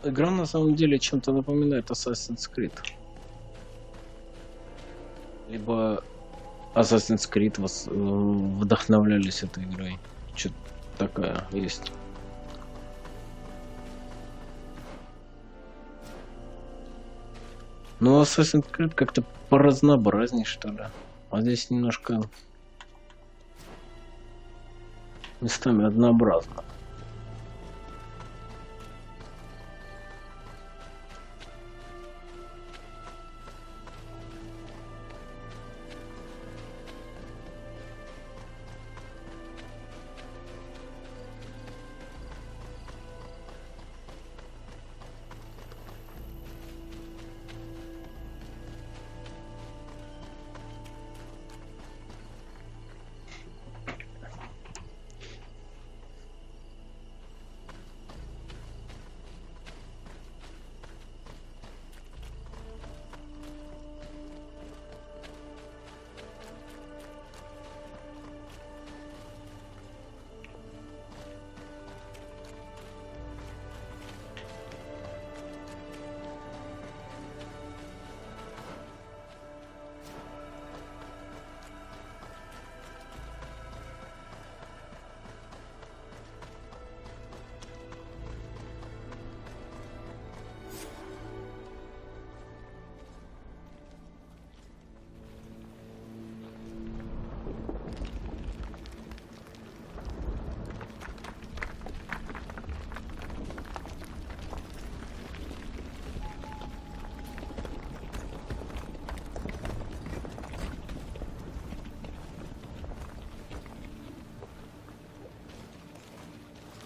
игра на самом деле чем-то напоминает Assassin's Creed. Либо Assassin's Creed вдохновлялись этой игрой. Что-то такая есть. Но Assassin's Creed как-то поразнообразней, что ли. А здесь немножко местами однообразно.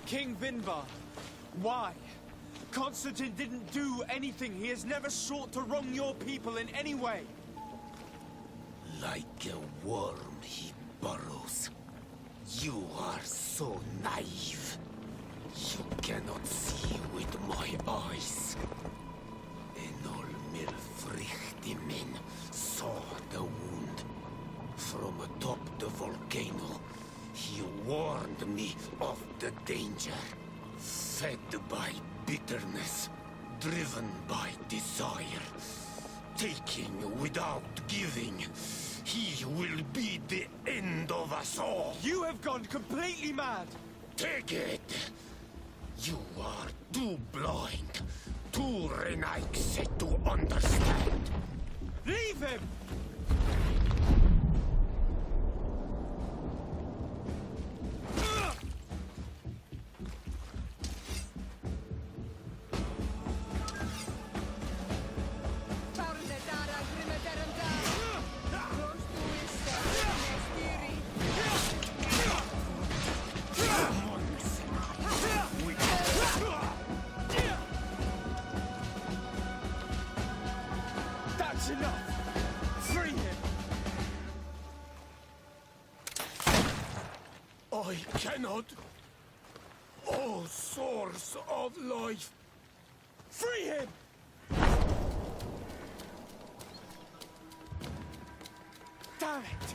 King Vinvar, why? Constantine didn't do anything. He has never sought to wrong your people in any way. Like a worm he burrows. You are so naive. You cannot see with my eyes. Enol Milfrichtimin saw the wound. From atop the volcano, he warned me of the danger. Fed by bitterness, driven by desire, taking without giving, he will be the end of us all. You have gone completely mad. Take it! You are too blind, too renaixed to understand. Leave him! That's enough! Free him! I cannot. O source of life! Free him! Damn it!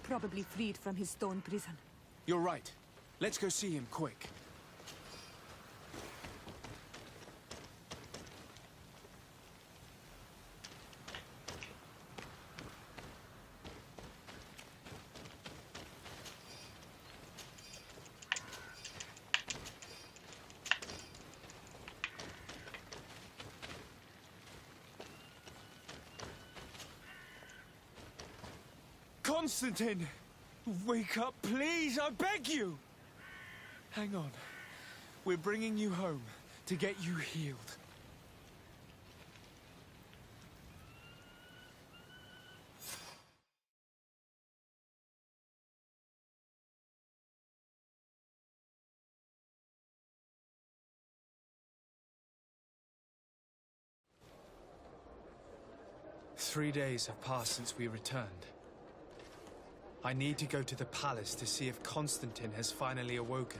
probably freed from his stone prison. You're right. Let's go see him quick. Constantine! Wake up, please, I beg you! Hang on. We're bringing you home to get you healed. 3 days have passed since we returned. I need to go to the palace to see if Constantine has finally awoken.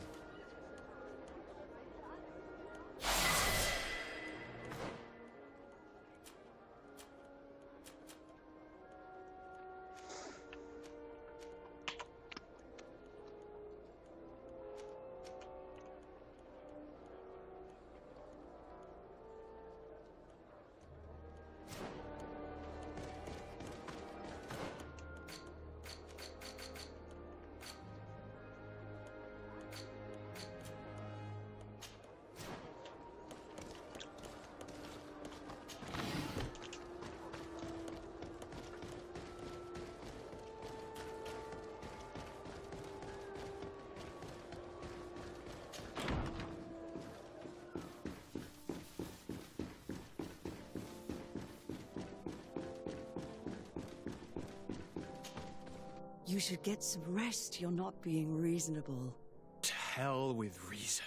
You should get some rest. You're not being reasonable. To hell with reason.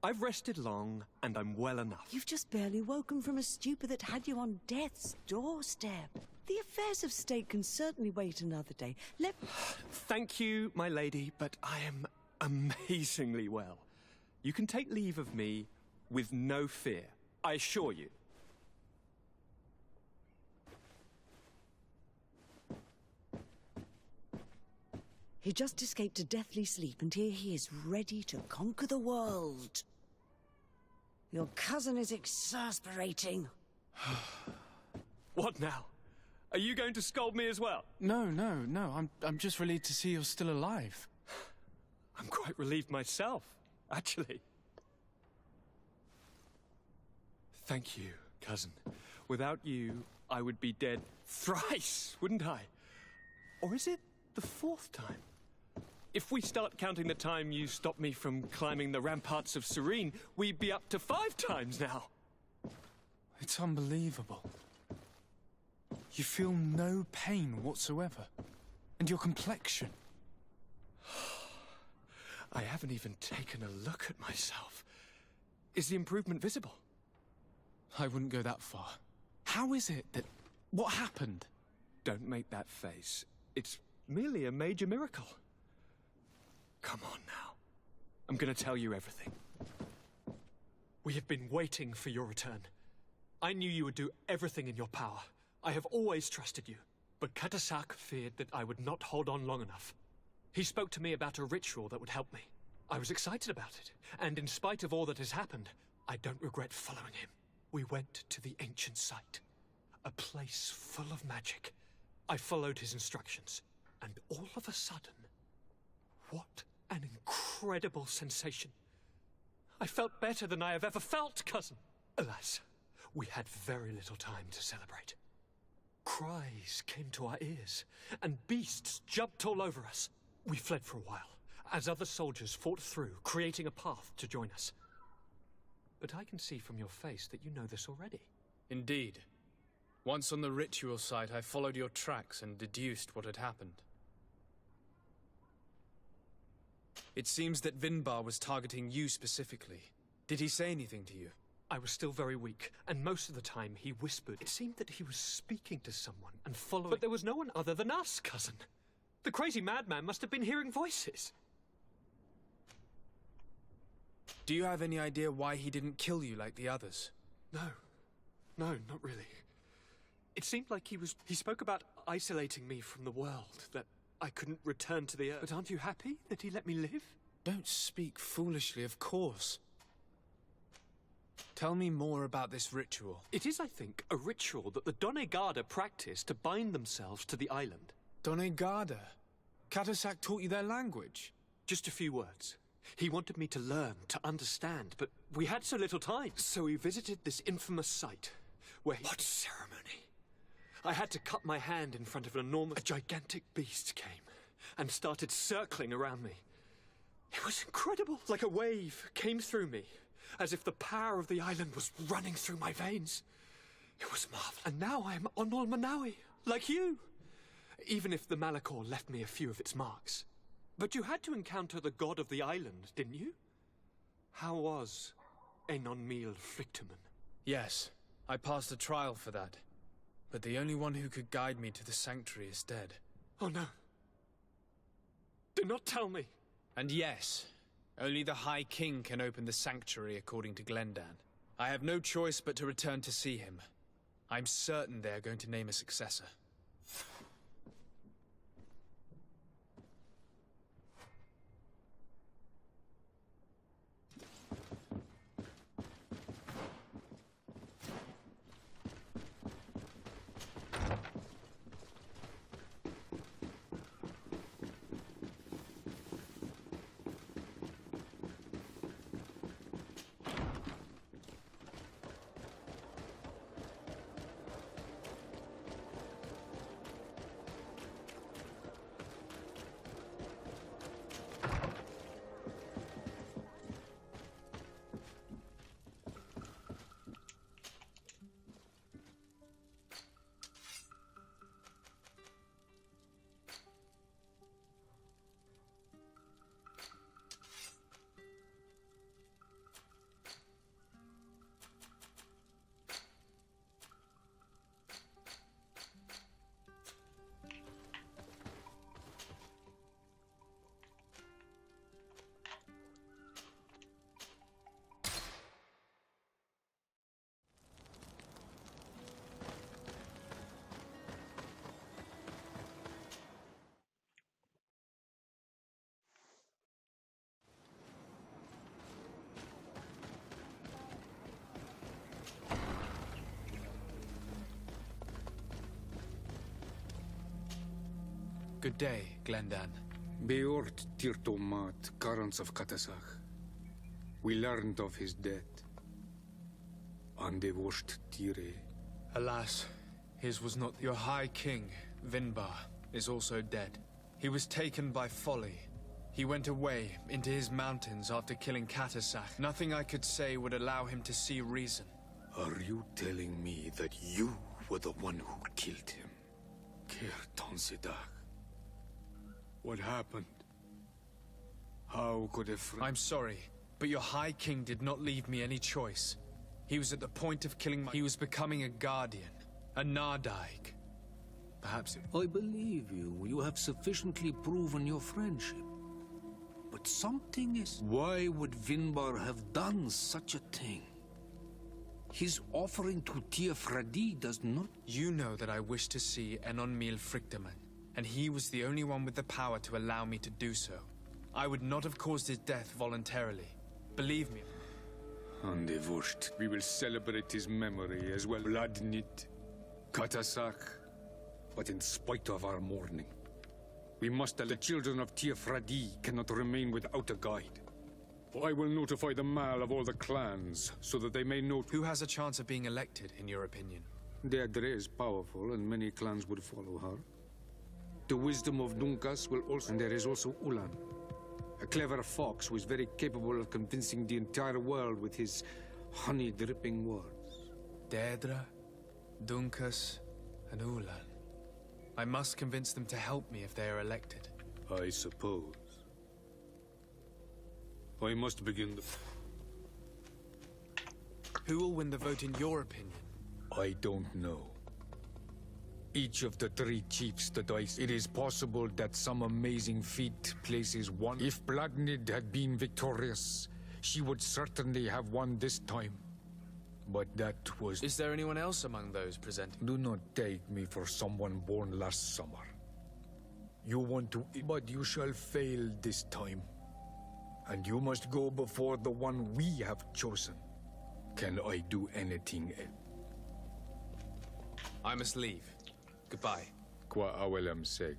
I've rested long, and I'm well enough. You've just barely woken from a stupor that had you on death's doorstep. The affairs of state can certainly wait another day. Thank you, my lady, but I am amazingly well. You can take leave of me with no fear, I assure you. He just escaped a deathly sleep, and here he is ready to conquer the world. Your cousin is exasperating. What now? Are you going to scold me as well? No. I'm just relieved to see you're still alive. I'm quite relieved myself, actually. Thank you, cousin. Without you, I would be dead thrice, wouldn't I? Or is it the 4th time? If we start counting the time you stopped me from climbing the ramparts of Serene, we'd be up to 5 times now. It's unbelievable. You feel no pain whatsoever. And your complexion. I haven't even taken a look at myself. Is the improvement visible? I wouldn't go that far. How is it that... What happened? Don't make that face. It's merely a major miracle. Come on now. I'm going to tell you everything. We have been waiting for your return. I knew you would do everything in your power. I have always trusted you. But Katasak feared that I would not hold on long enough. He spoke to me about a ritual that would help me. I was excited about it. And in spite of all that has happened, I don't regret following him. We went to the ancient site. A place full of magic. I followed his instructions. And all of a sudden... What an incredible sensation. I felt better than I have ever felt, cousin. Alas, we had very little time to celebrate. Cries came to our ears, and beasts jumped all over us. We fled for a while, as other soldiers fought through, creating a path to join us. But I can see from your face that you know this already. Indeed. Once on the ritual site, I followed your tracks and deduced what had happened. It seems that Vinbar was targeting you specifically. Did he say anything to you? I was still very weak, and most of the time he whispered. It seemed that he was speaking to someone and following... But there was no one other than us, cousin. The crazy madman must have been hearing voices. Do you have any idea why he didn't kill you like the others? No, not really. It seemed like he spoke about isolating me from the world, that I couldn't return to the Earth. But aren't you happy that he let me live? Don't speak foolishly, of course. Tell me more about this ritual. It is, I think, a ritual that the Donegada practice to bind themselves to the island. Donegada? Katasak taught you their language? Just a few words. He wanted me to learn, to understand, but we had so little time. So we visited this infamous site where What ceremony? I had to cut my hand in front of an enormous... A gigantic beast came and started circling around me. It was incredible. Like a wave came through me, as if the power of the island was running through my veins. It was marvelous. And now I am Onol Manawi, like you. Even if the malachor left me a few of its marks. But you had to encounter the god of the island, didn't you? How was Enonmil Frictamen? Yes, I passed a trial for that. But the only one who could guide me to the sanctuary is dead. Oh no. Do not tell me. And yes, only the High King can open the sanctuary according to Glendan. I have no choice but to return to see him. I'm certain they are going to name a successor. Good day, Glendan. Beort Tirtomat, currents of Katasach. We learned of his death. Andevosht Tire. Alas, his was not. Your High King, Vinbar, is also dead. He was taken by folly. He went away into his mountains after killing Katasach. Nothing I could say would allow him to see reason. Are you telling me that you were the one who killed him? Kirtonsidach. What happened? How could a friend... I'm sorry, but your High King did not leave me any choice. He was at the point of killing my... He was becoming a guardian, a Nardaig. Perhaps it... I believe you. You have sufficiently proven your friendship. But something is... Why would Vinbar have done such a thing? His offering to Tir-Fradi does not... You know that I wish to see Enonmil Frictamen, and he was the only one with the power to allow me to do so. I would not have caused his death voluntarily. Believe me. Andevosht. We will celebrate his memory as well. Vladnit, Katasach. But in spite of our mourning, we must... The children of Tir-Fradi cannot remain without a guide. I will notify the Mal of all the clans, so that they may know... Who has a chance of being elected, in your opinion? Deirdre is powerful, and many clans would follow her. The wisdom of Dunkas will also... And there is also Ulan, a clever fox who is very capable of convincing the entire world with his honey-dripping words. Deirdre, Dunkas, and Ulan. I must convince them to help me if they are elected. I suppose. I must begin the... Who will win the vote in your opinion? I don't know. Each of the three chiefs that it is possible that some amazing feat places one. If Vladnid had been victorious, she would certainly have won this time. But that was... Is there anyone else among those presenting? Do not take me for someone born last summer. You want to, but you shall fail this time. And you must go before the one we have chosen. Can I do anything else? I must leave. Goodbye. Qua awelam seg.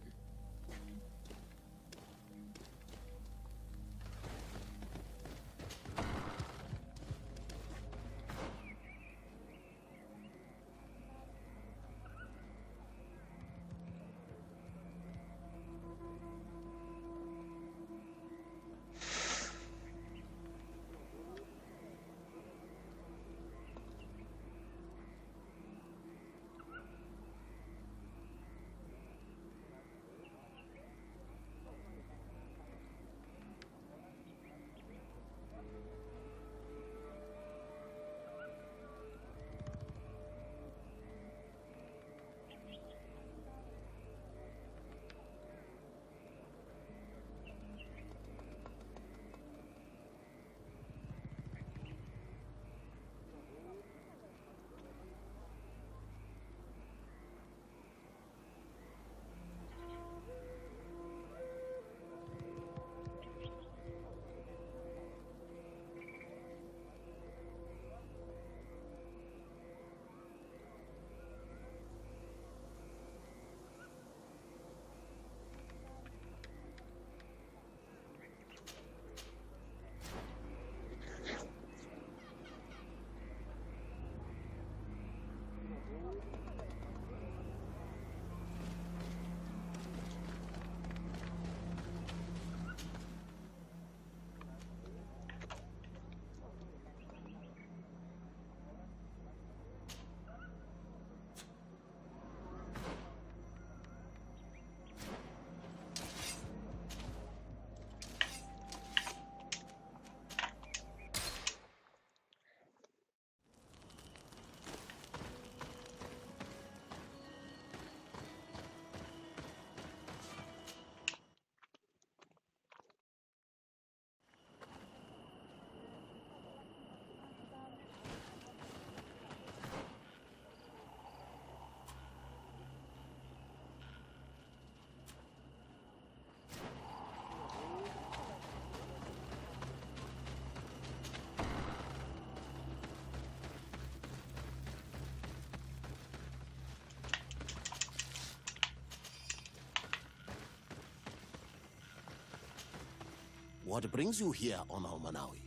What brings you here on Almanawi?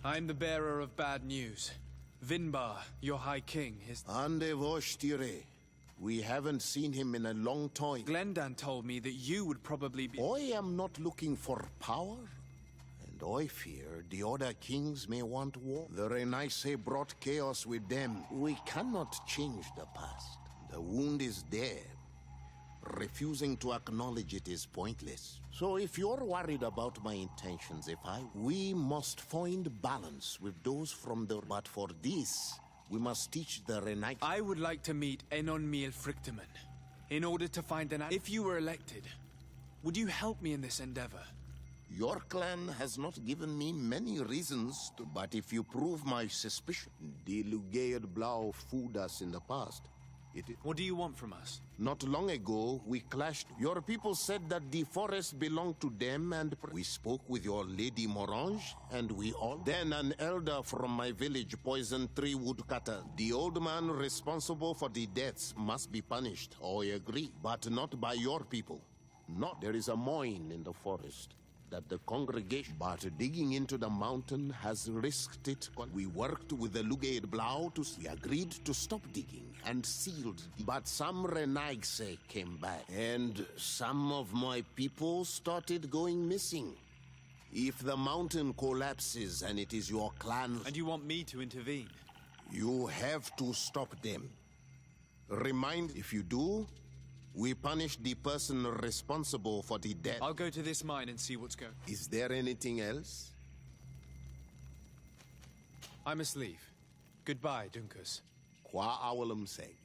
I'm the bearer of bad news. Vinbar, your High King, is... Ande vosh tire. We haven't seen him in a long time. Glendan told me that you would probably be... I am not looking for power, and I fear the other kings may want war. The Renaissance brought chaos with them. We cannot change the past. The wound is there. Refusing to acknowledge it is pointless. So if you're worried about my intentions, we must find balance with those from the... But for this, we must teach the Renaissance... I would like to meet Enon Miel Frichtemann in order to find an... If you were elected, would you help me in this endeavor? Your clan has not given me many reasons to... But if you prove my suspicion, the Lugaid Blau fooled us in the past. What do you want from us? Not long ago, we clashed. Your people said that the forest belonged to them, and we spoke with your Lady Morange, and we all... Then an elder from my village poisoned 3 woodcutters. The old man responsible for the deaths must be punished, I agree, but not by your people. Not. There is a mine in the forest that the congregation... But digging into the mountain has risked it. We worked with the Lugaid Blau to... We agreed to stop digging and sealed. But some Renaigse came back, and some of my people started going missing. If the mountain collapses and it is your clan... And you want me to intervene? You have to stop them. Remind, if you do, we punish the person responsible for the death. I'll go to this mine and see what's going. Is there anything else? I must leave. Goodbye, Dunkers. Qua awalum seg.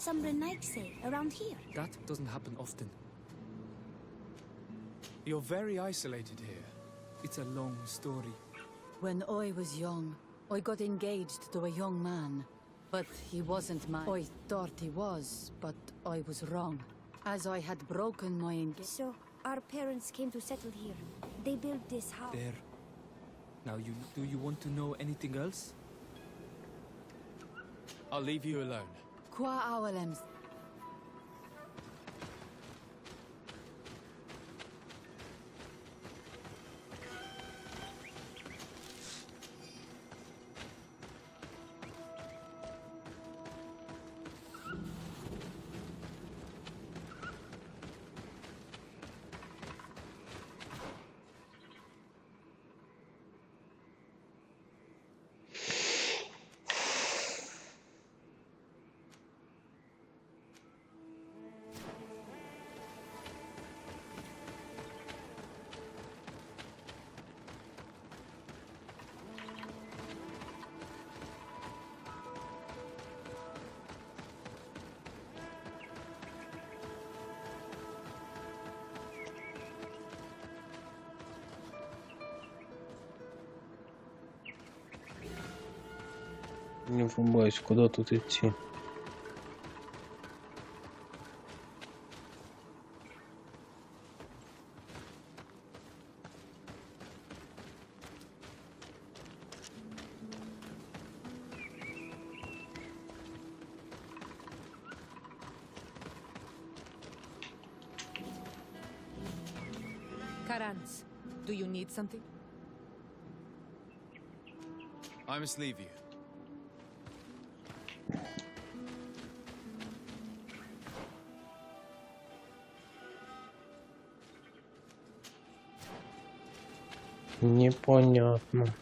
some Renaigse around here. That doesn't happen often. You're very isolated here. It's a long story. When I was young, I got engaged to a young man. But he wasn't mine. I thought he was, but I was wrong. As I had broken my engagement. So, our parents came to settle here. They built this house. There. Now, do you want to know anything else? I'll leave you alone. Qua awalems. Не врубаюсь, куда тут идти. Karans, do you need something? I must leave you. Непонятно.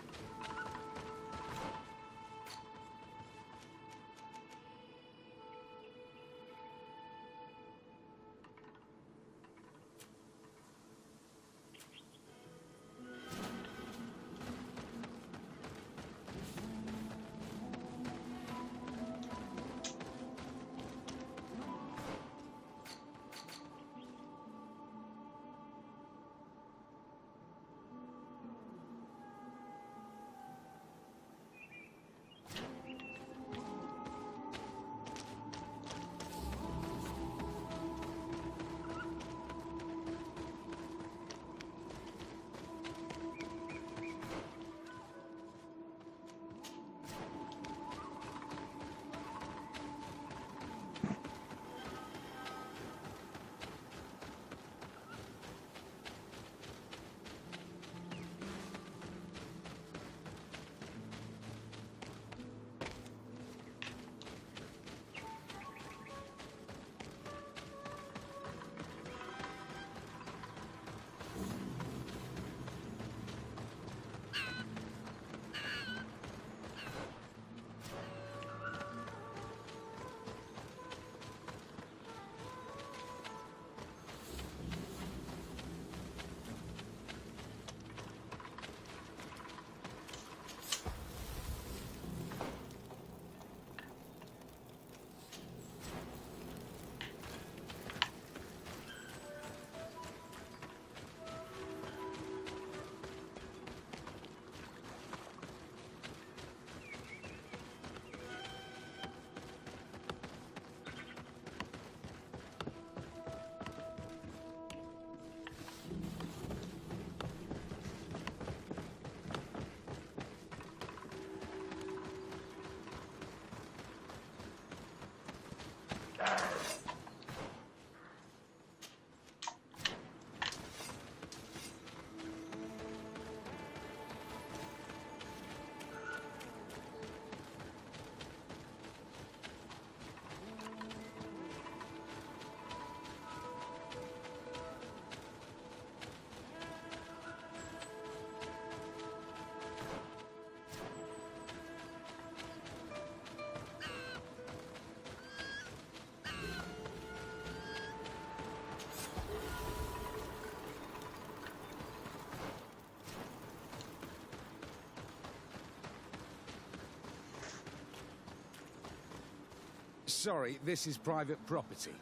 Sorry, this is private property.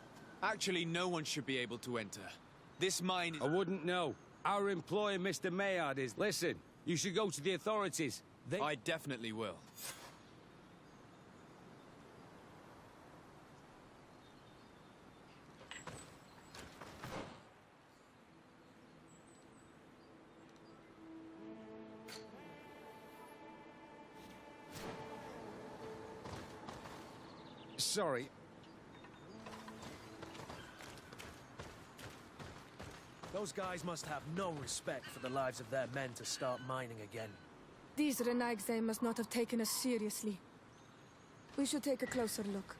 Actually, no one should be able to enter. This mine is... I wouldn't know. Our employer, Mr. Maillard, is... Listen, you should go to the authorities. I definitely will. Sorry. Those guys must have no respect for the lives of their men to start mining again. These Renagse must not have taken us seriously. We should take a closer look.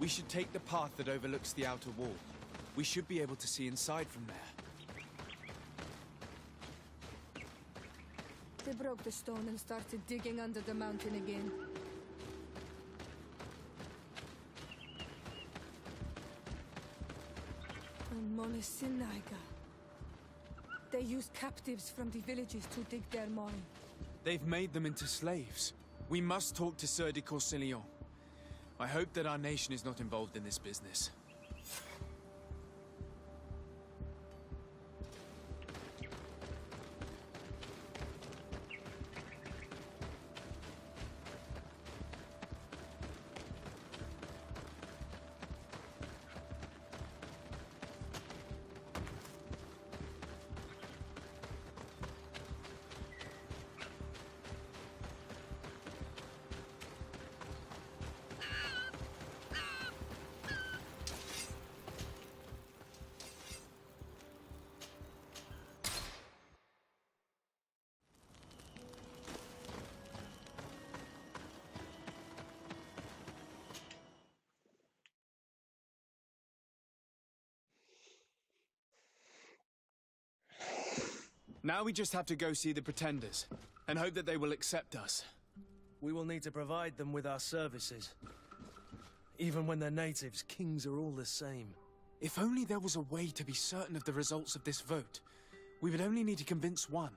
We should take the path that overlooks the outer wall. We should be able to see inside from there. They broke the stone and started digging under the mountain again. Monisinaga. They used captives from the villages to dig their mine. They've made them into slaves. We must talk to Sieur de Courcillon. I hope that our nation is not involved in this business. Now we just have to go see the pretenders, and hope that they will accept us. We will need to provide them with our services. Even when they're natives, kings are all the same. If only there was a way to be certain of the results of this vote. We would only need to convince one.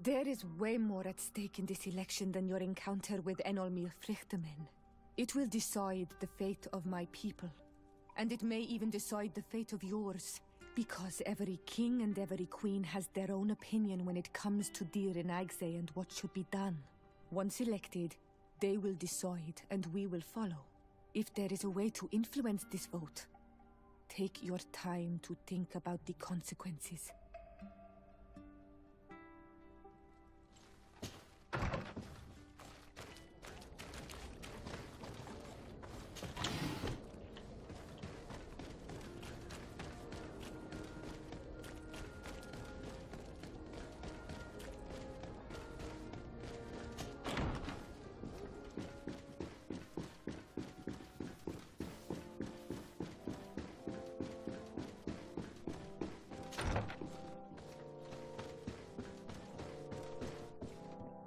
There is way more at stake in this election than your encounter with Enolmir Frichtemen. It will decide the fate of my people, and it may even decide the fate of yours. Because every king and every queen has their own opinion when it comes to Dir and Agse and what should be done. Once elected, they will decide and we will follow. If there is a way to influence this vote, take your time to think about the consequences.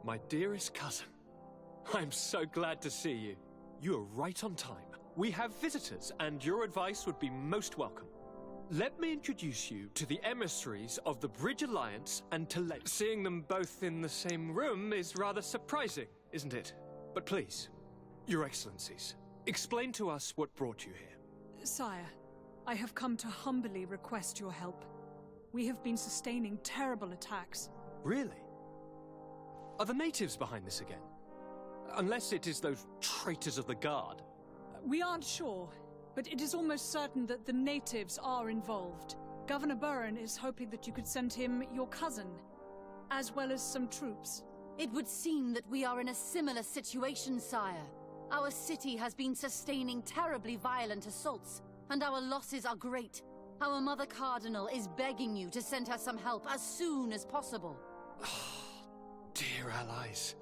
My dearest cousin, I'm so glad to see you. You are right on time. We have visitors, and your advice would be most welcome. Let me introduce you to the emissaries of the Bridge Alliance and to LAYK. Seeing them both in the same room is rather surprising, isn't it? But please, Your Excellencies, explain to us what brought you here. Sire, I have come to humbly request your help. We have been sustaining terrible attacks. Really? Are the natives behind this again? Unless it is those traitors of the Guard. We aren't sure, but it is almost certain that the natives are involved. Governor Burren is hoping that you could send him your cousin, as well as some troops. It would seem that we are in a similar situation, sire. Our city has been sustaining terribly violent assaults, and our losses are great. Our Mother Cardinal is begging you to send her some help as soon as possible. Dear allies,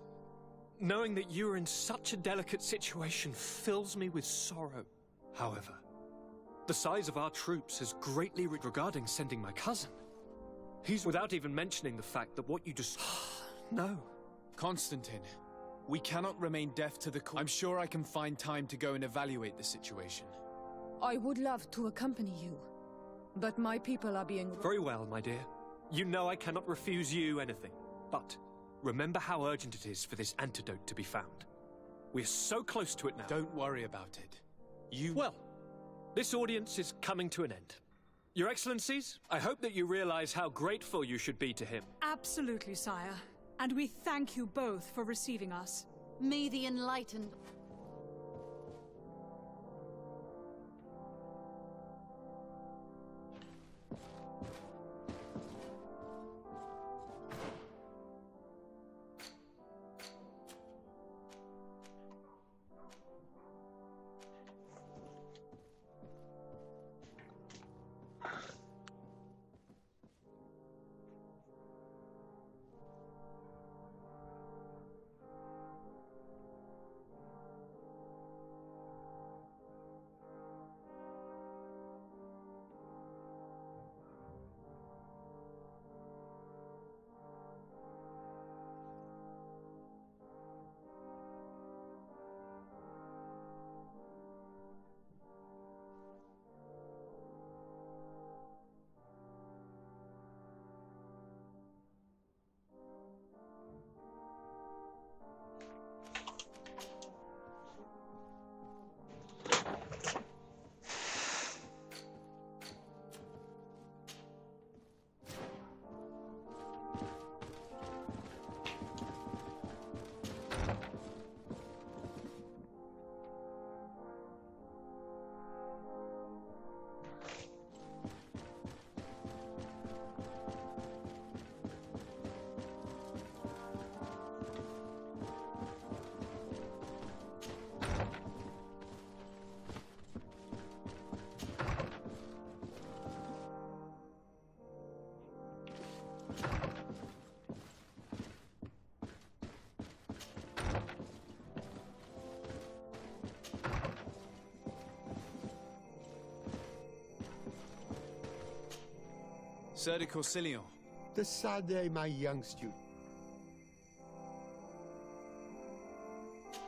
Knowing that you are in such a delicate situation fills me with sorrow. However, the size of our troops has greatly regarding sending my cousin. He's without even mentioning the fact that what you just... No. Constantine, we cannot remain deaf to the call. I'm sure I can find time to go and evaluate the situation. I would love to accompany you, but my people are being... Very well, my dear. You know I cannot refuse you anything, but remember how urgent it is for this antidote to be found. We're so close to it now. Don't worry about it. Well, this audience is coming to an end. Your Excellencies, I hope that you realize how grateful you should be to him. Absolutely, sire. And we thank you both for receiving us. May the enlightened... Sir de Corsilion. The Sade, my young student.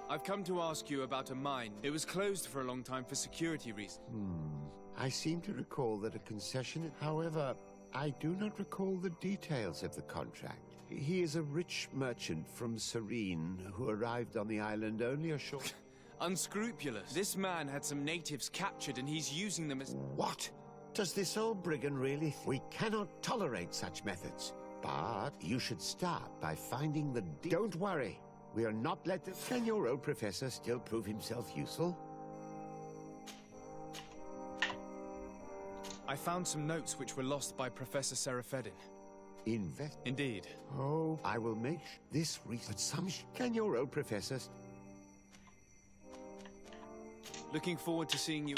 I've come to ask you about a mine. It was closed for a long time for security reasons. I seem to recall that a concession... However, I do not recall the details of the contract. He is a rich merchant from Serene who arrived on the island only a short... Unscrupulous. This man had some natives captured and he's using them as... What? Does this old brigand really... We cannot tolerate such methods. But you should start by finding the... Don't worry. We are not let... Can your old professor still prove himself useful? I found some notes which were lost by Professor Seraphedin. Indeed. Oh, I will make this reason. Some... Can your old professor... Looking forward to seeing you...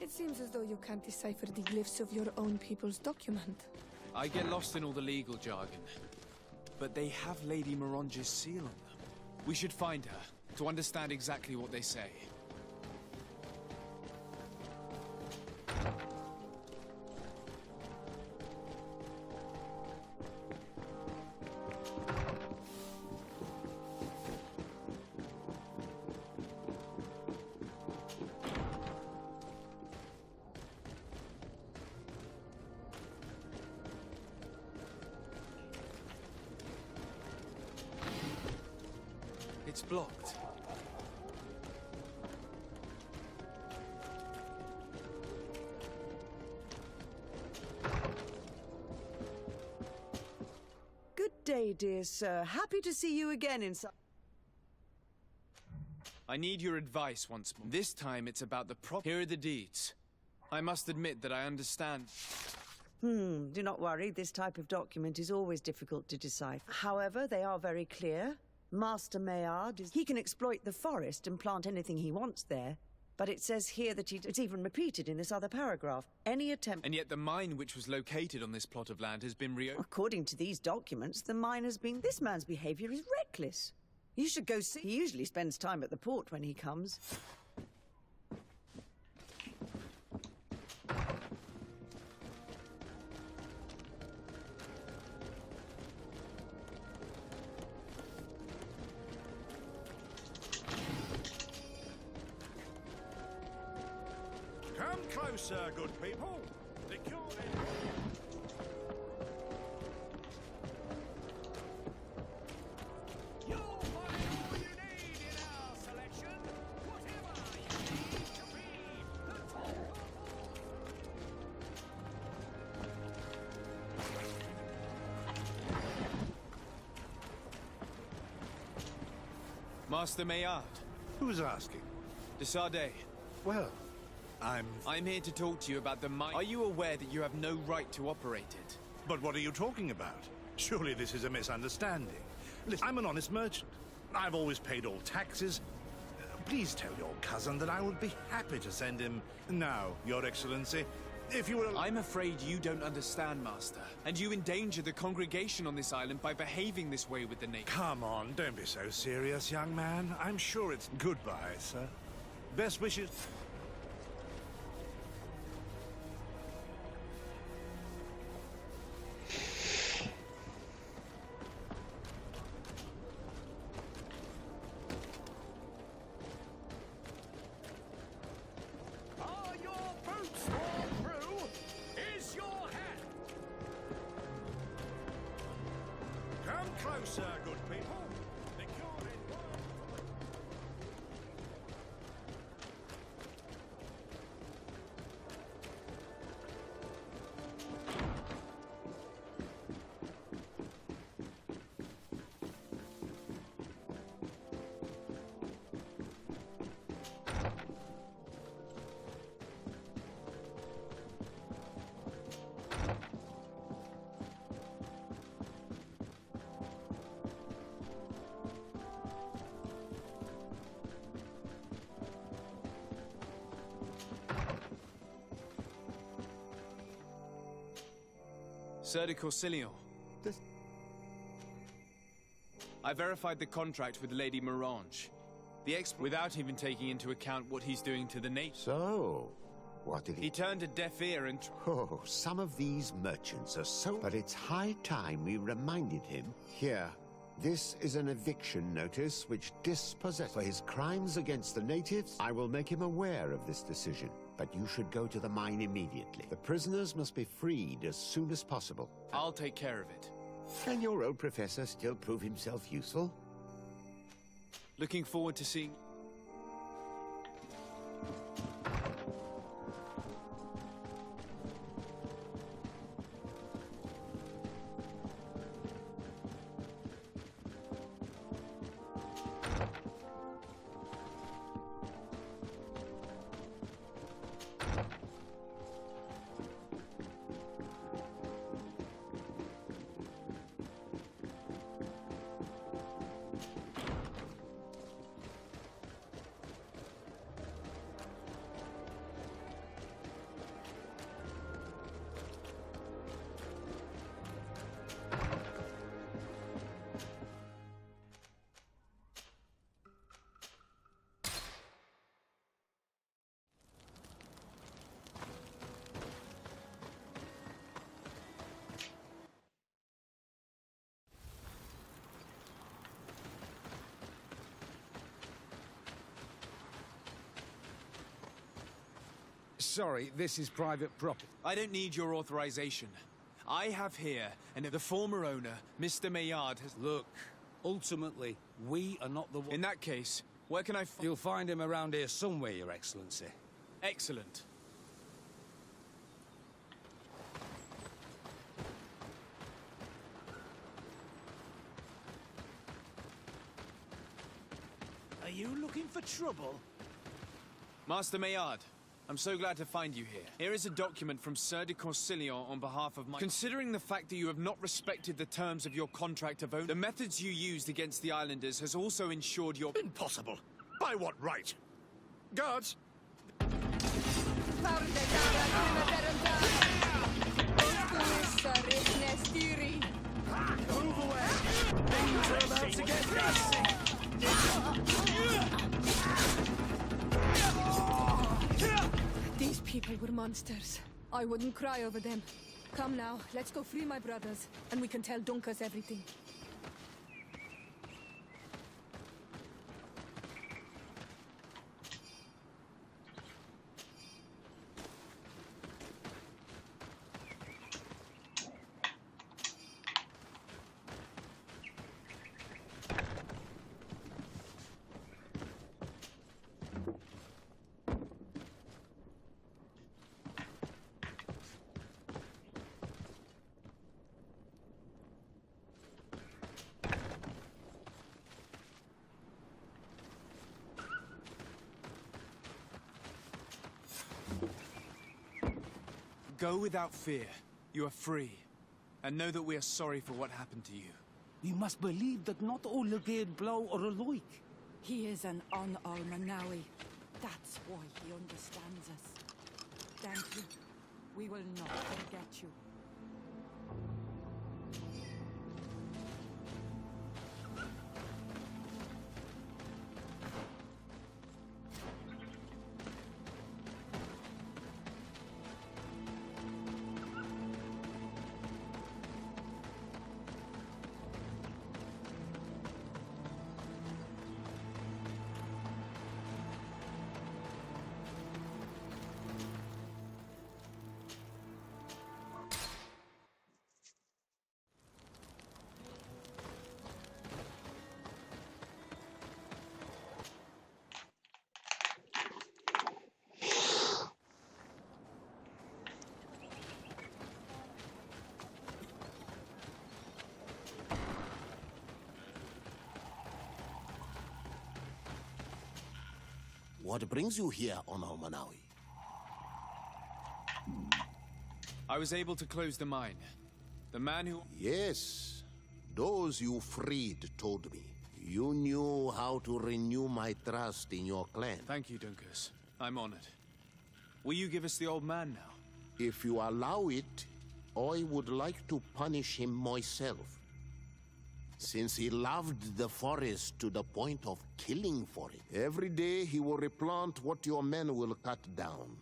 It seems as though you can't decipher the glyphs of your own people's document. I get lost in all the legal jargon. But they have Lady Morange's seal on them. We should find her, to understand exactly what they say. It's blocked. Good day, dear sir. Happy to see you again inside. I need your advice once more. This time it's about the Here are the deeds. I must admit that I understand. Do not worry. This type of document is always difficult to decipher. However, they are very clear. Master Maillard he can exploit the forest and plant anything he wants there. But it says here that it's even repeated in this other paragraph. Any attempt... And yet the mine which was located on this plot of land has been reopened. According to these documents, the mine has been... This man's behavior is reckless. You should go see... He usually spends time at the port when he comes. Come closer, good people. The cure You'll find all you need in our selection. Whatever you need to be the top Master Maillard. Who's asking? Desardet. Well, I'm here to talk to you about the mine. Are you aware that you have no right to operate it? But what are you talking about? Surely this is a misunderstanding. Listen, I'm an honest merchant. I've always paid all taxes. Please tell your cousin that I would be happy to send him... Now, Your Excellency, if you will... I'm afraid you don't understand, Master. And you endanger the congregation on this island by behaving this way with the natives. Come on, don't be so serious, young man. I'm sure it's... Goodbye, sir. Best wishes... Closer, good people. The cure is Sir de Corsilion. I verified the contract with Lady Morange. Without even taking into account what he's doing to the natives. So, what did He turned a deaf ear and... Oh, some of these merchants are so... But it's high time we reminded him. Here, this is an eviction notice which dispossesses... For his crimes against the natives, I will make him aware of this decision. But you should go to the mine immediately. The prisoners must be freed as soon as possible. I'll take care of it. Can your old professor still prove himself useful? Looking forward to seeing... Sorry, this is private property. I don't need your authorization. I have here, and the former owner, Mr. Maillard, has... Look, Ultimately, we are not the one. In that case, where can I find... You'll find him around here somewhere, Your Excellency. Excellent. Are you looking for trouble? Master Maillard, I'm so glad to find you here. Here is a document from Sir de Corsillon on behalf of my... Considering the fact that you have not respected the terms of your contract of own, the methods you used against the islanders has also ensured your... Impossible! By what right? Guards! Move away! Things are about to get nasty! These people were monsters. I wouldn't cry over them. Come now, let's go free my brothers, and we can tell Dunkus everything. Go without fear. You are free. And know that we are sorry for what happened to you. We must believe that not all Legade Blow or alike. He is an Almanawi. That's why he understands us. Thank you. We will not forget you. What brings you here on Almanawi? I was able to close the mine. The man who... Yes. Those you freed told me. You knew how to renew my trust in your clan. Thank you, Dunkus. I'm honored. Will you give us the old man now? If you allow it, I would like to punish him myself. Since he loved the forest to the point of killing for it. Every day he will replant what your men will cut down.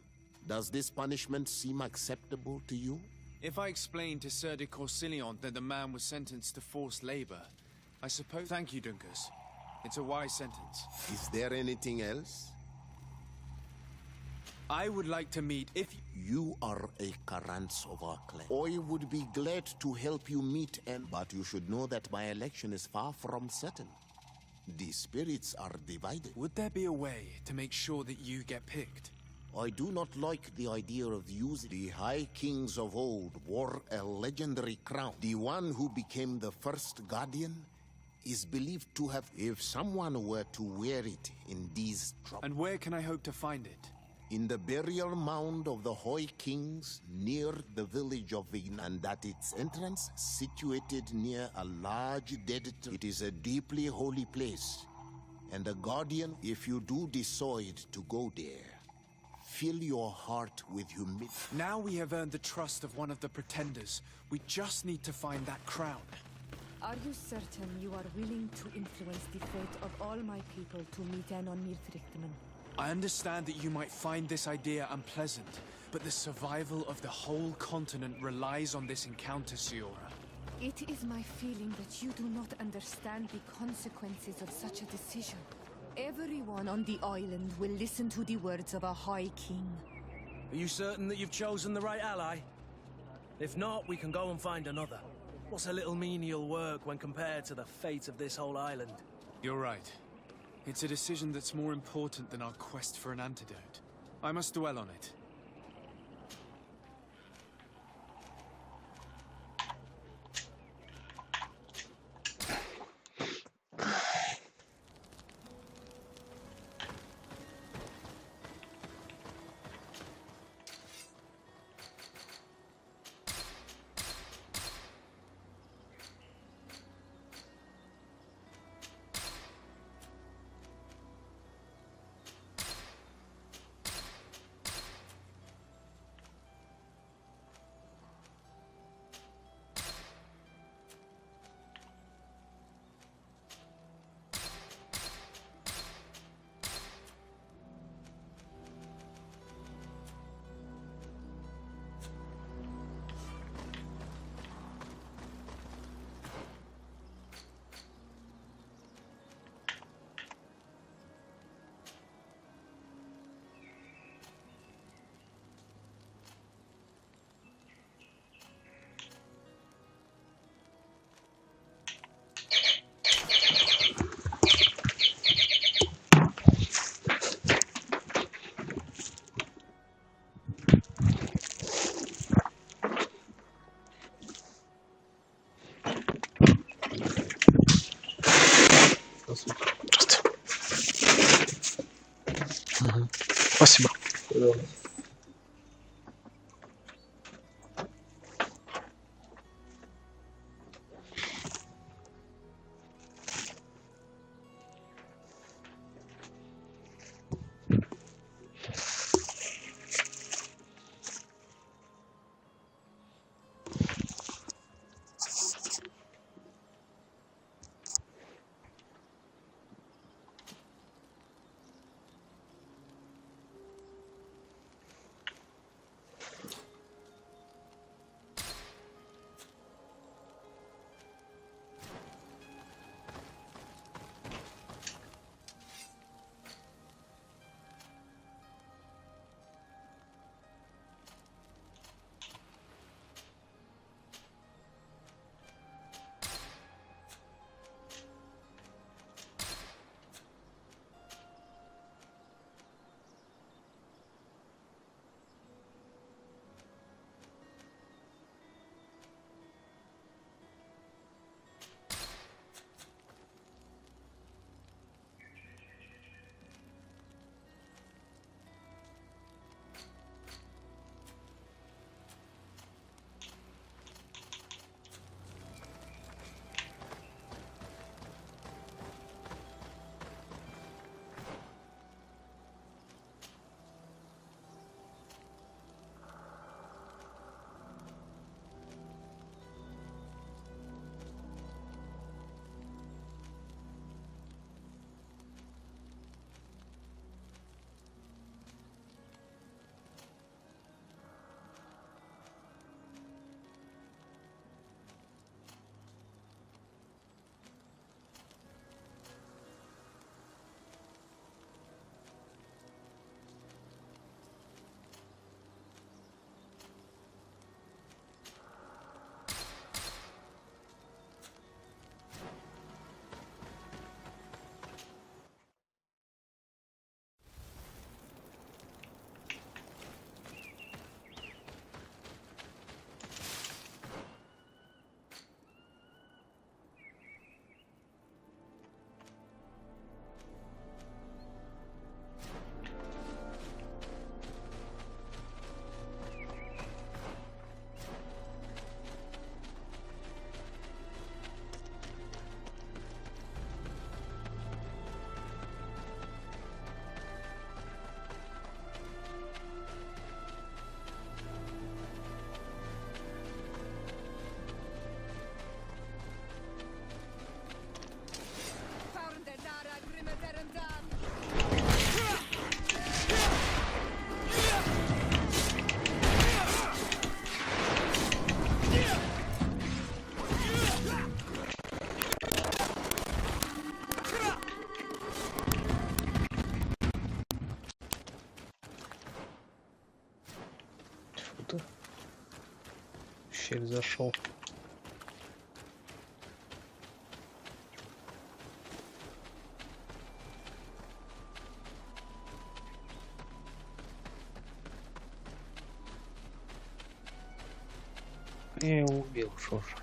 Does this punishment seem acceptable to you? If I explain to Sir de Corsillon that the man was sentenced to forced labor, I suppose... Thank you, Dunkus. It's a wise sentence. Is there anything else? I would like to meet if... You are a Karants of our clan. I would be glad to help you meet but you should know that my election is far from certain. The spirits are divided. Would there be a way to make sure that you get picked? I do not like the idea of using... The High Kings of old wore a legendary crown. The one who became the first Guardian is believed to have... If someone were to wear it in these troubles... And where can I hope to find it? In the burial mound of the High Kings near the village of Vign, and at its entrance, situated near a large dead tree. It is a deeply holy place, and a guardian, if you do decide to go there, fill your heart with humility. Now we have earned the trust of one of the pretenders. We just need to find that crown. Are you certain you are willing to influence the fate of all my people to meet Enon Mirfrichteman? I understand that you might find this idea unpleasant, but the survival of the whole continent relies on this encounter, Siora. It is my feeling that you do not understand the consequences of such a decision. Everyone on the island will listen to the words of a High King. Are you certain that you've chosen the right ally? If not, we can go and find another. What's a little menial work when compared to the fate of this whole island? You're right. It's a decision that's more important than our quest for an antidote. I must dwell on it. Спасибо. Щель зашел. Я его убил, шо ж.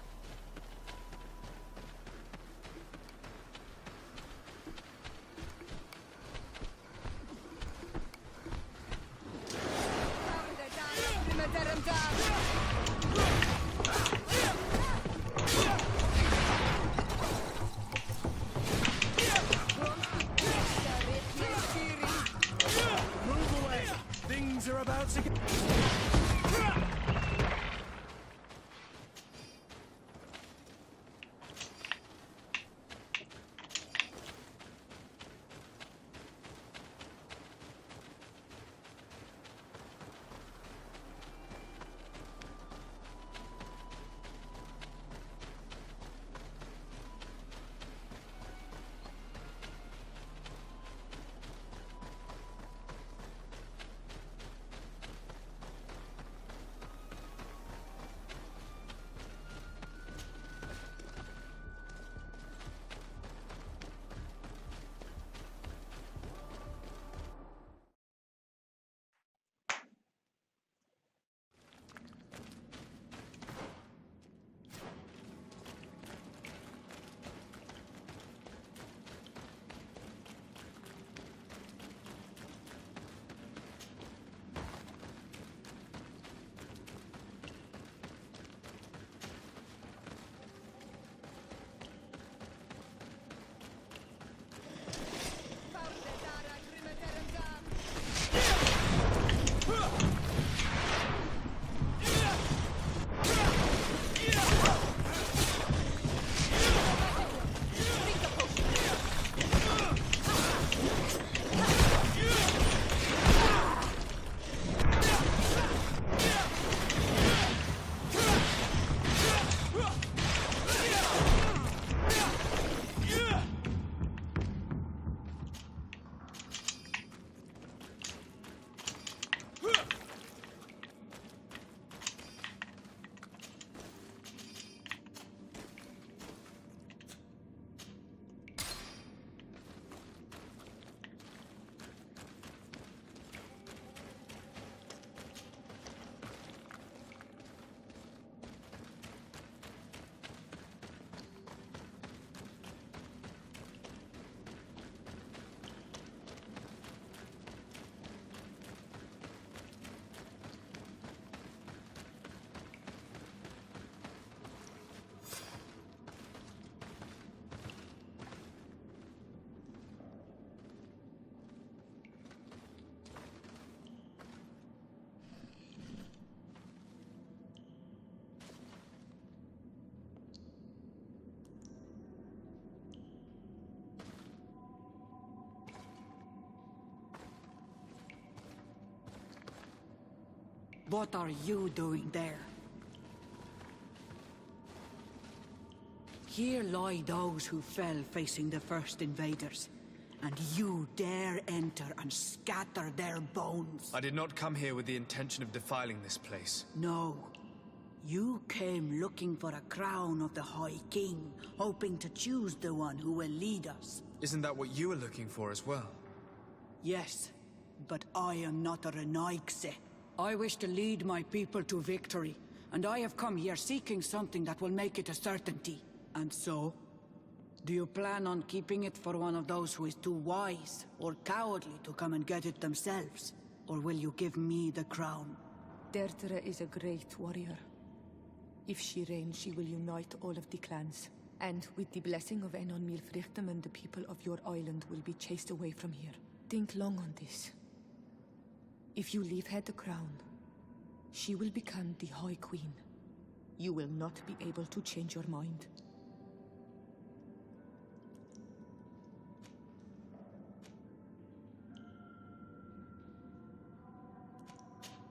What are you doing there? Here lie those who fell facing the first invaders, and you dare enter and scatter their bones. I did not come here with the intention of defiling this place. No. You came looking for a crown of the High King, hoping to choose the one who will lead us. Isn't that what you were looking for as well? Yes, but I am not a Renaigse. I wish to lead my people to victory, and I have come here seeking something that will make it a certainty. And so, do you plan on keeping it for one of those who is too wise or cowardly to come and get it themselves? Or will you give me the crown? Deirdre is a great warrior. If she reigns, she will unite all of the clans. And with the blessing of Enon Milfrichtem, the people of your island will be chased away from here. Think long on this. If you leave her the crown, she will become the High Queen. You will not be able to change your mind.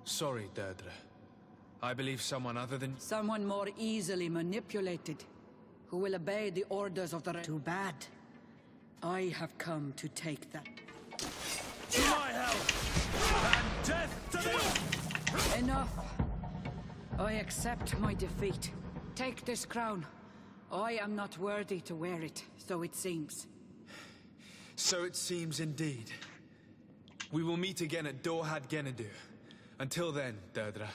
Sorry, Deirdre. I believe someone other than... Someone more easily manipulated, who will obey the orders of the... Too bad. I have come to take them. To my hell! And death to them! Enough. I accept my defeat. Take this crown. I am not worthy to wear it, so it seems. So it seems indeed. We will meet again at Dorhad Genadu. Until then, Deirdre.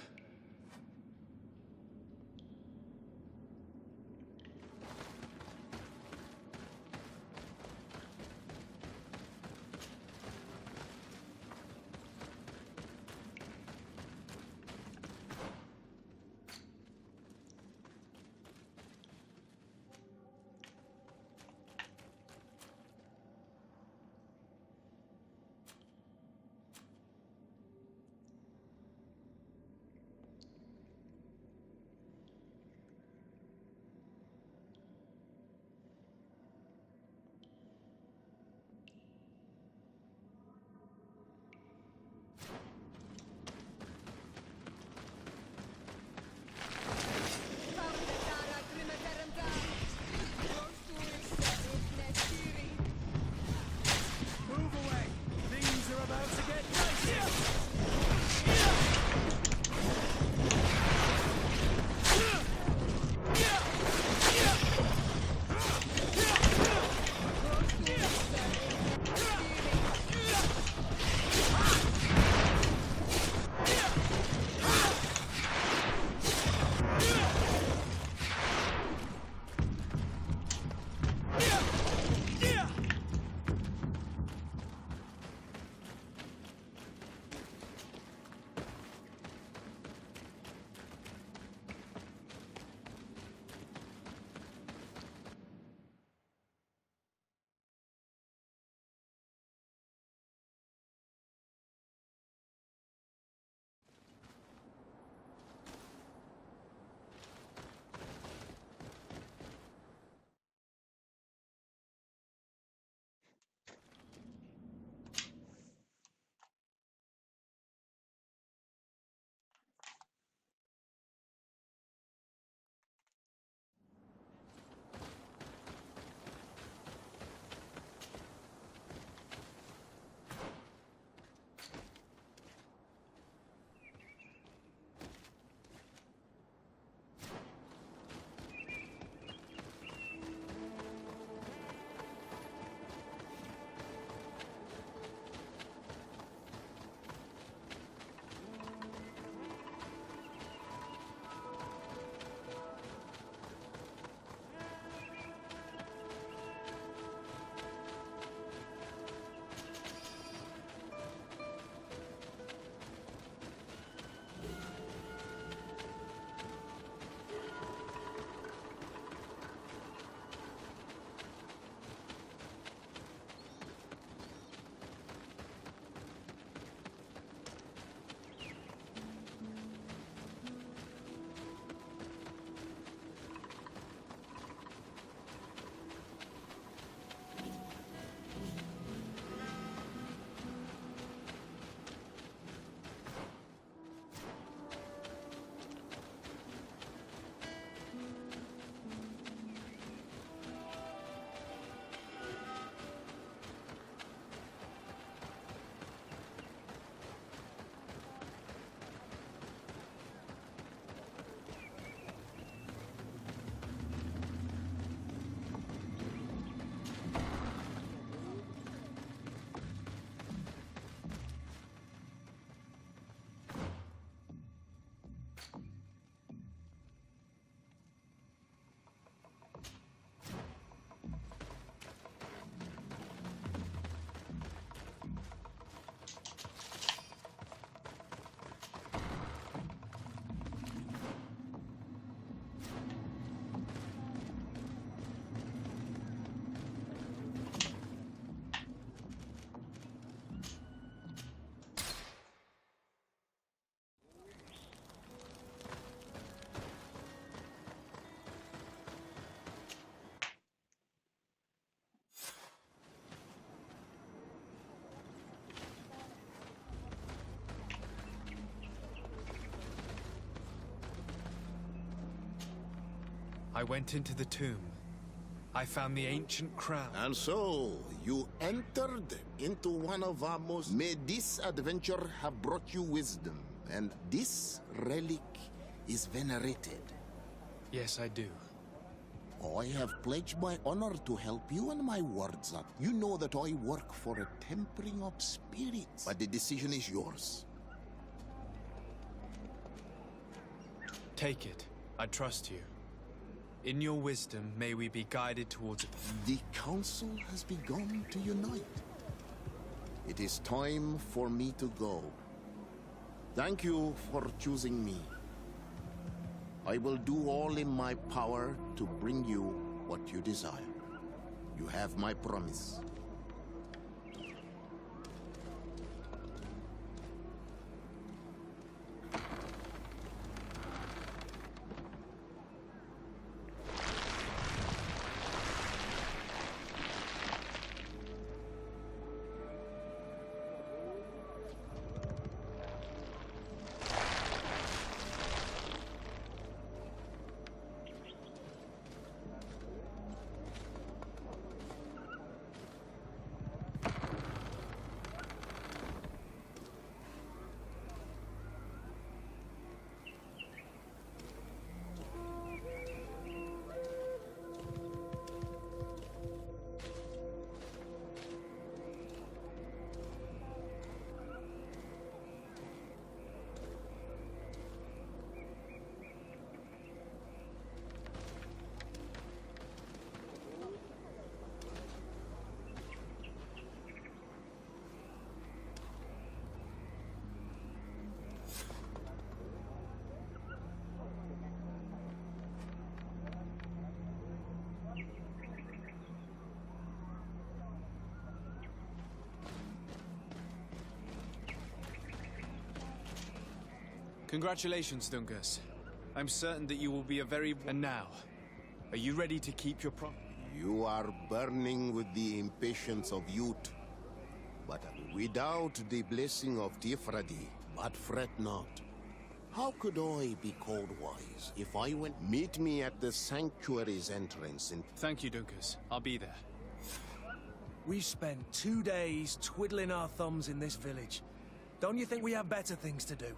I went into the tomb. I found the ancient crown. And so, you entered into one of our most... May this adventure have brought you wisdom, and this relic is venerated. Yes, I do. I have pledged my honor to help you, and my words up. You know that I work for a tempering of spirits, but the decision is yours. Take it. I trust you. In your wisdom, may we be guided towards it. The council has begun to unite. It is time for me to go. Thank you for choosing me. I will do all in my power to bring you what you desire. You have my promise. Congratulations, Dungus. I'm certain that you will be a very... And now, are you ready to keep your promise? You are burning with the impatience of youth, but without the blessing of Tir-Fradi. But fret not. How could I be called wise if I went... Meet me at the sanctuary's entrance in... Thank you, Dungus. I'll be there. We spent 2 days twiddling our thumbs in this village. Don't you think we have better things to do?